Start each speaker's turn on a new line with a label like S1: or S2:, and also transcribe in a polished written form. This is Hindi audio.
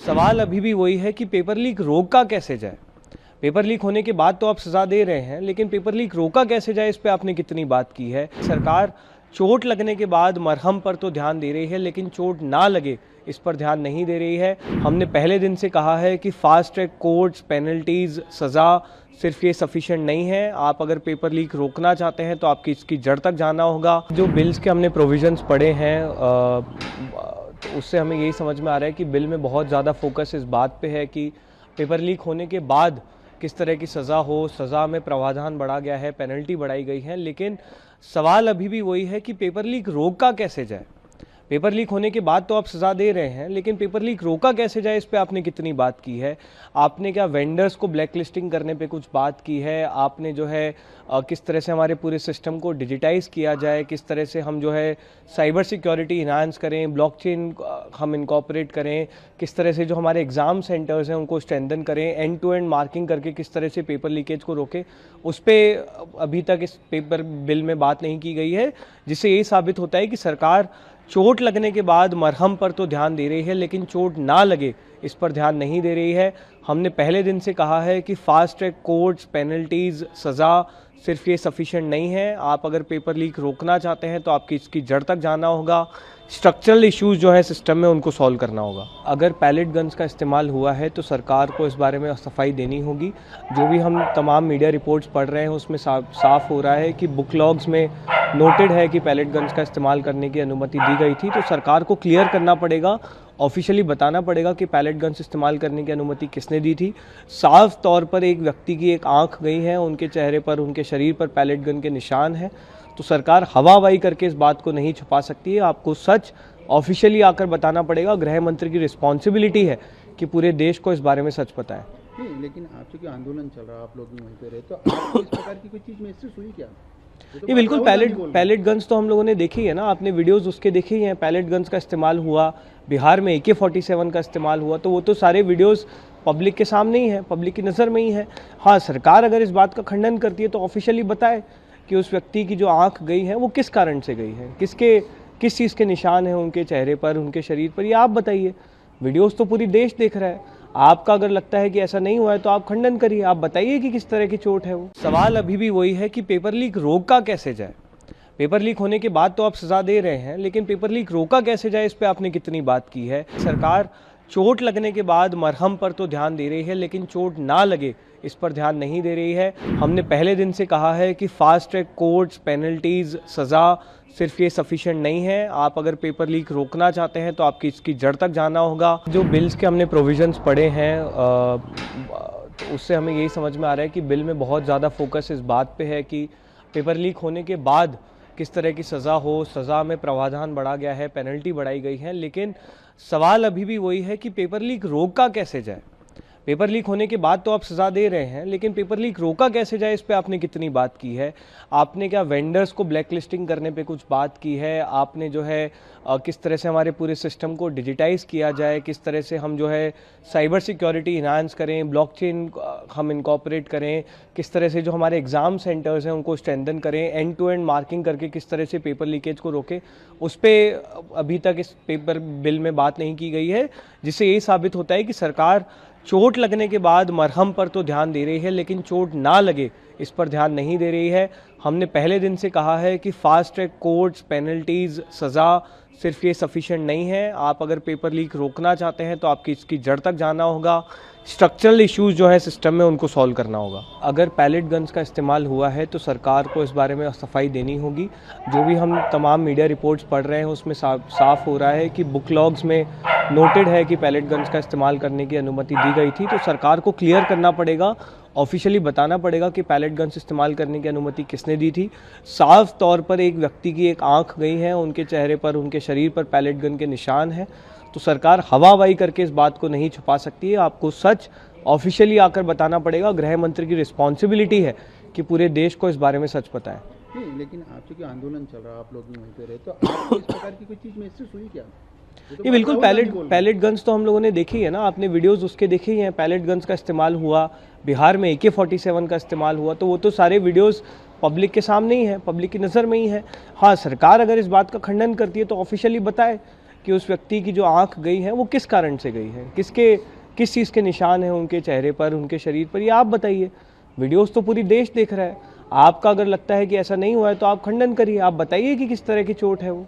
S1: सवाल अभी भी वही है कि पेपर लीक रोका कैसे जाए। पेपर लीक होने के बाद तो आप सजा दे रहे हैं, लेकिन पेपर लीक रोका कैसे जाए इस पे आपने कितनी बात की है। सरकार चोट लगने के बाद मरहम पर तो ध्यान दे रही है, लेकिन चोट ना लगे इस पर ध्यान नहीं दे रही है। हमने पहले दिन से कहा है कि फास्ट ट्रैक कोर्ट्स, पेनल्टीज, सज़ा सिर्फ ये सफिशिएंट नहीं है। आप अगर पेपर लीक रोकना चाहते हैं तो आपकी इसकी जड़ तक जाना होगा। जो बिल्स के हमने प्रोविजंस पढ़े हैं तो उससे हमें यही समझ में आ रहा है कि बिल में बहुत ज़्यादा फोकस इस बात पे है कि पेपर लीक होने के बाद किस तरह की सज़ा हो। सज़ा में प्रावधान बढ़ा गया है, पेनल्टी बढ़ाई गई है, लेकिन सवाल अभी भी वही है कि पेपर लीक रोका कैसे जाए। पेपर लीक होने के बाद तो आप सज़ा दे रहे हैं, लेकिन पेपर लीक रोका कैसे जाए इस पे आपने कितनी बात की है। आपने क्या वेंडर्स को ब्लैक लिस्टिंग करने पे कुछ बात की है। आपने जो है किस तरह से हमारे पूरे सिस्टम को डिजिटाइज़ किया जाए, किस तरह से हम जो है साइबर सिक्योरिटी इन्हांस करें, ब्लॉकचेन हम इनकॉर्पोरेट करें, किस तरह से जो हमारे एग्ज़ाम सेंटर्स हैं उनको स्ट्रेंथन करें, एंड टू एंड मार्किंग करके किस तरह से पेपर लीकेज को रोके। उस पर अभी तक इस पेपर बिल में बात नहीं की गई है, जिससे यही साबित होता है कि सरकार चोट लगने के बाद मरहम पर तो ध्यान दे रही है, लेकिन चोट ना लगे इस पर ध्यान नहीं दे रही है। हमने पहले दिन से कहा है कि फास्ट ट्रैक कोर्ट्स, पेनल्टीज, सज़ा सिर्फ ये सफिशिएंट नहीं है। आप अगर पेपर लीक रोकना चाहते हैं तो आपकी इसकी जड़ तक जाना होगा। स्ट्रक्चरल इश्यूज जो है सिस्टम में उनको सॉल्व करना होगा। अगर पैलेट गन्स का इस्तेमाल हुआ है तो सरकार को इस बारे में सफाई देनी होगी। जो भी हम तमाम मीडिया रिपोर्ट्स पढ़ रहे हैं उसमें साफ हो रहा है कि बुक लॉग्स में नोटेड है कि पैलेट गन्स का इस्तेमाल करने की अनुमति दी गई थी। तो सरकार को क्लियर करना पड़ेगा, ऑफिशियली बताना पड़ेगा कि पैलेट गन्स इस्तेमाल करने की अनुमति किसने दी थी। साफ तौर पर एक व्यक्ति की एक आंख गई है, उनके चेहरे पर, उनके शरीर पर पैलेट गन के निशान हैं। तो सरकार हवाबाई करके इस बात को नहीं छुपा सकती है। आपको सच ऑफिशियली आकर बताना पड़ेगा। गृह मंत्री की रिस्पॉन्सिबिलिटी है कि पूरे देश को इस बारे में सच पता है।
S2: नहीं, लेकिन आप चूंकि आंदोलन चल रहा है, आप लोग भी वहीं पे रहे, तो आपको इस प्रकार की कोई चीज़ महसूस हुई क्या?
S1: ये बिल्कुल पैलेट गन्स तो हम लोगों ने देखी है ना, आपने वीडियोस उसके देखे ही हैं। पैलेट गन्स का इस्तेमाल हुआ, बिहार में AK-47 का इस्तेमाल हुआ, तो वो तो सारे वीडियोस पब्लिक के सामने ही है, पब्लिक की नज़र में ही है। हाँ, सरकार अगर इस बात का खंडन करती है तो ऑफिशियली बताए कि उस व्यक्ति की जो आंख गई है वो किस कारण से गई है, किस चीज़ के निशान हैं उनके चेहरे पर, उनके शरीर पर, ये आप बताइए। वीडियोस तो पूरी देश देख रहा है। आपका अगर लगता है कि ऐसा नहीं हुआ है तो आप खंडन करिए, आप बताइए कि किस तरह की चोट है वो। सवाल अभी भी वही है कि पेपर लीक रोका कैसे जाए। पेपर लीक होने के बाद तो आप सजा दे रहे हैं, लेकिन पेपर लीक रोका कैसे जाए इस पे आपने कितनी बात की है। सरकार चोट लगने के बाद मरहम पर तो ध्यान दे रही है, लेकिन चोट ना लगे इस पर ध्यान नहीं दे रही है। हमने पहले दिन से कहा है कि फास्ट ट्रैक कोर्ट्स, पेनल्टीज, सज़ा सिर्फ ये सफिशिएंट नहीं है। आप अगर पेपर लीक रोकना चाहते हैं तो आपकी इसकी जड़ तक जाना होगा। जो बिल्स के हमने प्रोविजंस पढ़े हैं तो उससे हमें यही समझ में आ रहा है कि बिल में बहुत ज़्यादा फोकस इस बात पे है कि पेपर लीक होने के बाद किस तरह की सज़ा हो। सज़ा में प्रावधान बढ़ा गया है, पेनल्टी बढ़ाई गई है, लेकिन सवाल अभी भी वही है कि पेपर लीक रोका कैसे जाए। पेपर लीक होने के बाद तो आप सजा दे रहे हैं, लेकिन पेपर लीक रोका कैसे जाए इस पे आपने कितनी बात की है। आपने क्या वेंडर्स को ब्लैक लिस्टिंग करने पे कुछ बात की है। आपने जो है किस तरह से हमारे पूरे सिस्टम को डिजिटाइज़ किया जाए, किस तरह से हम जो है साइबर सिक्योरिटी इन्हांस करें, ब्लॉकचेन हम इनकॉर्पोरेट करें, किस तरह से जो हमारे एग्ज़ाम सेंटर्स हैं उनको स्ट्रेंथन करें, एंड टू एंड मार्किंग करके किस तरह से पेपर लीकेज को रोके। उस पर अभी तक इस पेपर बिल में बात नहीं की गई है, जिससे यही साबित होता है कि सरकार चोट लगने के बाद मरहम पर तो ध्यान दे रही है, लेकिन चोट ना लगे इस पर ध्यान नहीं दे रही है। हमने पहले दिन से कहा है कि फास्ट ट्रैक कोर्ट्स, पेनल्टीज, सज़ा सिर्फ ये सफिशिएंट नहीं है। आप अगर पेपर लीक रोकना चाहते हैं तो आपकी इसकी जड़ तक जाना होगा। स्ट्रक्चरल इश्यूज जो है सिस्टम में उनको सॉल्व करना होगा। अगर पैलेट गन्स का इस्तेमाल हुआ है तो सरकार को इस बारे में सफाई देनी होगी। जो भी हम तमाम मीडिया रिपोर्ट्स पढ़ रहे हैं उसमें साफ हो रहा है कि बुक लॉग्स में नोटेड है कि पैलेट गन्स का इस्तेमाल करने की अनुमति दी गई थी। तो सरकार को क्लियर करना पड़ेगा, ऑफिशियली बताना पड़ेगा कि पैलेट गन्स इस्तेमाल करने की अनुमति किसने दी थी। साफ तौर पर एक व्यक्ति की एक आंख गई है, उनके चेहरे पर, उनके शरीर पर पैलेट गन के निशान हैं। तो सरकार हवाबाई करके इस बात को नहीं छुपा सकती है। आपको सच ऑफिशियली आकर बताना पड़ेगा। गृह मंत्री की रिस्पॉन्सिबिलिटी है कि पूरे देश को इस बारे में सच पता है।
S2: नहीं, लेकिन आप चूंकि आंदोलन चल रहा है, आप लोग भी वहीं पे रहे, तो आपको इस प्रकार की कोई चीज़ महसूस हुई क्या?
S1: ये बिल्कुल पैलेट गन्स तो हम लोगों ने देखी है ना, आपने वीडियोस उसके देखे ही हैं। पैलेट गन्स का इस्तेमाल हुआ, बिहार में AK-47 का इस्तेमाल हुआ, तो वो तो सारे वीडियोस पब्लिक के सामने ही है, पब्लिक की नज़र में ही है। हाँ, सरकार अगर इस बात का खंडन करती है तो ऑफिशियली बताए कि उस व्यक्ति की जो आंख गई है वो किस कारण से गई है, किस चीज़ के निशान हैं उनके चेहरे पर, उनके शरीर पर, ये आप बताइए। वीडियोस तो पूरी देश देख रहा है। आपका अगर लगता है कि ऐसा नहीं हुआ है तो आप खंडन करिए, आप बताइए कि किस तरह की चोट है वो।